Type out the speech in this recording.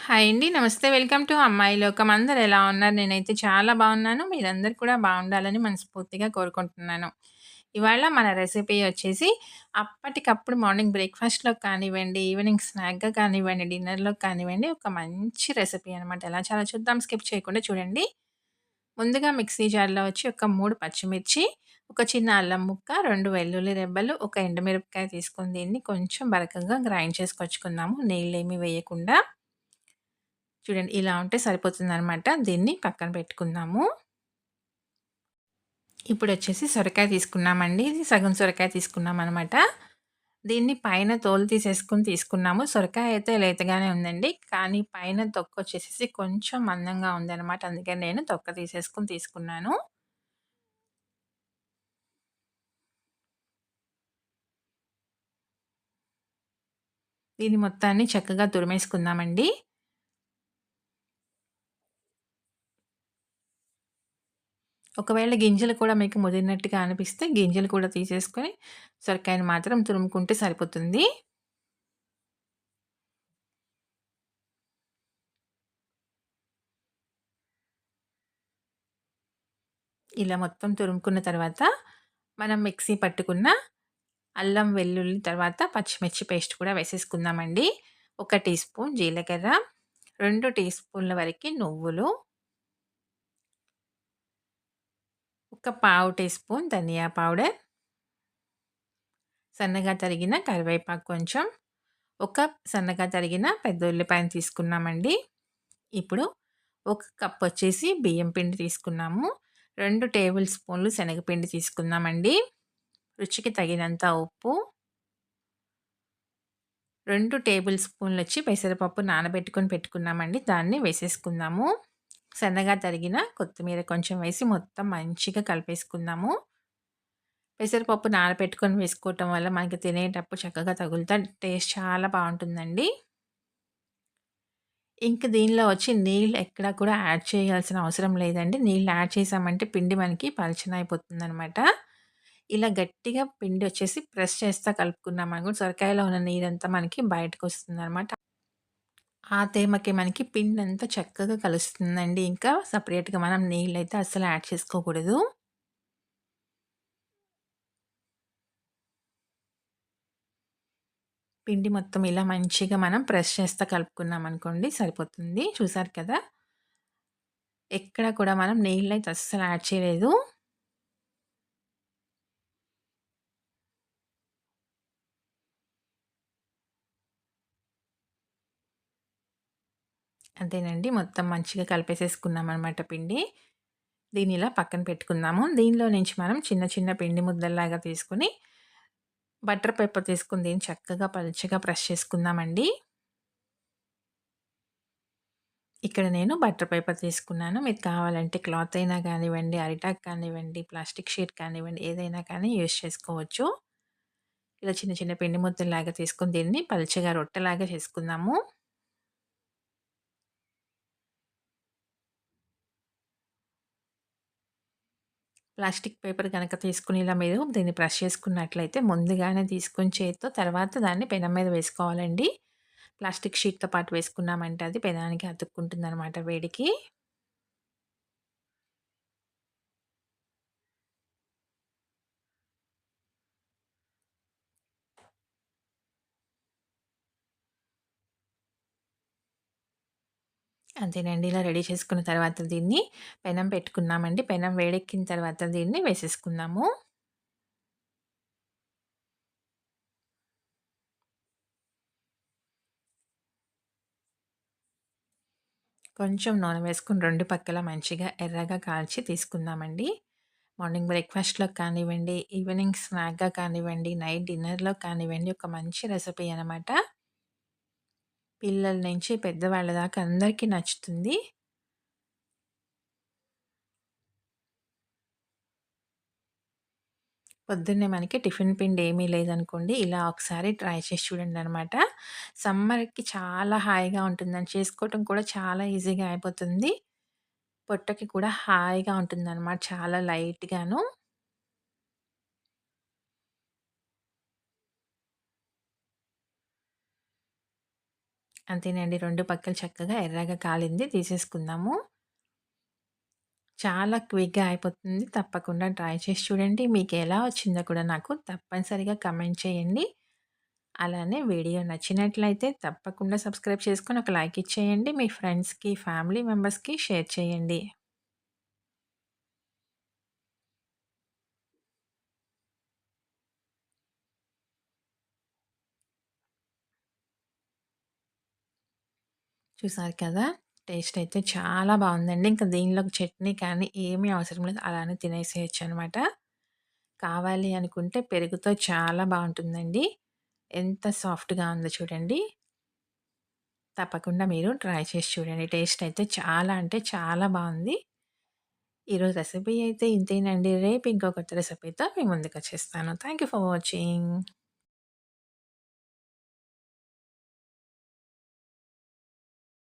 Hi అండి. నమస్తే. Welcome to అమ్మాయి లోకం. అందరూ ఎలా ఉన్నారు? నేనైతే చాలా బాగున్నాను. మీరందరూ కూడా బాగుండాలని మనస్ఫూర్తిగా కోరుకుంటున్నాను. ఇవాళ మన రెసిపీ వచ్చేసి అప్పటికప్పుడు మార్నింగ్ బ్రేక్‌ఫాస్ట్‌లోకి కానివ్వండి, ఈవినింగ్ స్నాక్‌గా కానివ్వండి, డిన్నర్‌లోకి కానివ్వండి ఒక మంచి రెసిపీ అనమాట. ఎలా చేయాలో చూద్దాం. స్కిప్ చేయకుండా చూడండి. ముందుగా మిక్సీ జార్‌లో వచ్చి ఒక 3 పచ్చిమిర్చి, ఒక చిన్న అల్లం ముక్క, 2 వెల్లుల్లి రెబ్బలు, ఒక ఎండుమిరపకాయ తీసుకొని దీన్ని కొంచెం బరకగా గ్రైండ్ చేసుకొచ్చుకుందాము. నీళ్ళేమి వేయకుండా. చూడండి ఇలా ఉంటే సరిపోతుందనమాట. దీన్ని పక్కన పెట్టుకుందాము. ఇప్పుడొచ్చేసి సొరకాయ తీసుకున్నామండి. ఇది సగం సొరకాయ తీసుకున్నామనమాట. దీన్ని పైన తోలు తీసేసుకొని తీసుకున్నాము. సొరకాయ అయితే లేతగానే ఉందండి. కానీ పైన తొక్కొచ్చేసేసి కొంచెం మందంగా ఉందనమాట. అందుకని నేను తొక్క తీసేసుకొని తీసుకున్నాను. దీన్ని మొత్తాన్ని చక్కగా తురిమేసుకుందామండి. ఒకవేళ గింజలు కూడా మీకు ముదిరినట్టుగా అనిపిస్తే గింజలు కూడా తీసేసుకొని సొరకాయని మాత్రం తురుముకుంటే సరిపోతుంది. ఇలా మొత్తం తురుముకున్న తర్వాత మనం మిక్సీ పట్టుకున్న అల్లం, వెల్లుల్లి తర్వాత పచ్చిమిర్చి పేస్ట్ కూడా వేసేసుకుందామండి. ఒక టీ స్పూన్ జీలకర్ర, 2 టీ స్పూన్ల వరకి నువ్వులు, ఒక పావు టీ స్పూన్ ధనియా పౌడర్, సన్నగా తరిగిన కరివేపాకు కొంచెం, ఒక సన్నగా తరిగిన పెద్ద ఉల్లిపాయను తీసుకున్నామండి. ఇప్పుడు ఒక కప్ వచ్చేసి బియ్యం పిండి తీసుకున్నాము. 2 టేబుల్ స్పూన్లు శనగపిండి తీసుకుందామండి. రుచికి తగినంత ఉప్పు, 2 టేబుల్ స్పూన్‌లొచ్చి పెసరపప్పు నానబెట్టుకొని పెట్టుకున్నామండి. దాన్ని వేసేసుకుందాము. సన్నగా తరిగిన కొత్తిమీర కొంచెం వేసి మొత్తం మంచిగా కలిపేసుకుందాము. పెసరపప్పు నానబెట్టుకొని వేసుకోవటం వల్ల మనకి తినేటప్పుడు చక్కగా తగులుతా టేస్ట్ చాలా బావుంటుందండి. ఇంక దీనిలో వచ్చి నీళ్ళు ఎక్కడా కూడా యాడ్ చేయాల్సిన అవసరం లేదండి. నీళ్ళు యాడ్ చేశామంటే పిండి మనకి పలచనయిపోతుందనమాట. ఇలా గట్టిగా పిండి వచ్చేసి ప్రెస్ చేస్తా కలుపుకున్నామనుకో సొరకాయలో ఉన్న నీరంతా మనకి బయటకొస్తుందనమాట. ఆ తేమకి మనకి పిండంతా చక్కగా కలుస్తుందండి. ఇంకా సెపరేట్‌గా మనం నీళ్ళైతే అస్సలు యాడ్ చేసుకోకూడదు. పిండి మొత్తం ఇలా మంచిగా మనం ప్రెస్ చేస్తా కలుపుకున్నామనుకోండి సరిపోతుంది. చూసారు కదా! ఎక్కడ కూడా మనం నీళ్ళైతే అస్సలు యాడ్ చేయలేదు. అంతేనండి. మొత్తం మంచిగా కలిపేసేసుకున్నామనమాట పిండి. దీన్నిలా పక్కన పెట్టుకుందాము. దీనిలో నుంచి మనం చిన్న చిన్న పిండి ముద్దల్లాగా తీసుకొని, బటర్ పేపర్ తీసుకొని దీన్ని చక్కగా పలుచగా ప్రెస్ చేసుకుందామండి. ఇక్కడ నేను బటర్ పేపర్ తీసుకున్నాను. మీకు కావాలంటే క్లాత్ అయినా గానివ్వండి, అరిటాకు కానివ్వండి, ప్లాస్టిక్ షీట్ కానివ్వండి, ఏదైనా కానీ యూజ్ చేసుకోవచ్చు. ఇలా చిన్న చిన్న పిండి ముద్దల్లాగా తీసుకొని దీన్ని పలుచగా రొట్టెలాగా చేసుకుందాము. ప్లాస్టిక్ పేపర్ గనక తీసుకొని ఇలా మీరు దీన్ని ప్రెస్ చేసుకున్నట్లయితే ముందుగానే తీసుకొని చేత్తో తర్వాత దాన్ని పెనం మీద వేసుకోవాలండి. ప్లాస్టిక్ షీట్‌తో పాటు వేసుకున్నామంటే అది పెనానికి అతుక్కుంటుందనమాట వేడికి. అంతేనండి. ఇలా రెడీ చేసుకున్న తర్వాత దీన్ని పెనం పెట్టుకున్నామండి. పెనం వేడెక్కిన తర్వాత దీన్ని వేసేసుకుందాము. కొంచెం నూనె వేసుకొని 2 పక్కల మంచిగా ఎర్రగా కాల్చి తీసుకుందామండి. మార్నింగ్ బ్రేక్‌ఫాస్ట్‌లోకి కానివ్వండి, ఈవినింగ్ స్నాక్‌గా కానివ్వండి, నైట్ డిన్నర్‌లో కానివ్వండి ఒక మంచి రెసిపీ అనమాట. పిల్లల నుంచి పెద్దవాళ్ళ దాకా అందరికీ నచ్చుతుంది. పొద్దున్నే మనకి టిఫిన్ పిండి ఏమీ లేదనుకోండి, ఇలా ఒకసారి ట్రై చేసి చూడండనమాట. సమ్మర్‌కి చాలా హాయిగా ఉంటుందండి. చేసుకోవటం కూడా చాలా ఈజీగా అయిపోతుంది. పొట్టకి కూడా హాయిగా ఉంటుందనమాట. చాలా లైట్‌గాను. అంతేనండి. 2 పక్కలు చక్కగా ఎర్రగా కాలింది తీసేసుకుందాము. చాలా క్విక్‌గా అయిపోతుంది. తప్పకుండా ట్రై చేసి చూడండి. మీకెలా వచ్చిందో కూడా నాకు తప్పనిసరిగా కమెంట్ చేయండి. అలానే వీడియో నచ్చినట్లయితే తప్పకుండా సబ్స్క్రైబ్ చేసుకొని ఒక లైక్ ఇచ్చేయండి. మీ ఫ్రెండ్స్‌కి, ఫ్యామిలీ మెంబర్స్‌కి షేర్ చేయండి. చూసారు కదా! టేస్ట్ అయితే చాలా బావుందండి. ఇంక దీనిలోకి చట్నీ కానీ ఏమీ అవసరం లేదు. అలానే తినేసేయొచ్చనమాట. కావాలి అనుకుంటే పెరుగుతో చాలా బావుంటుందండి. ఎంత సాఫ్ట్‌గా ఉందో చూడండి. తప్పకుండా మీరు ట్రై చేసి చూడండి. టేస్ట్ అయితే చాలా అంటే చాలా బావుంది. ఈరోజు రెసిపీ అయితే ఇంతేనండి. రేపు ఇంకో కొత్త రెసిపీతో మీ ముందుకొచ్చేస్తాను. Thank you for watching.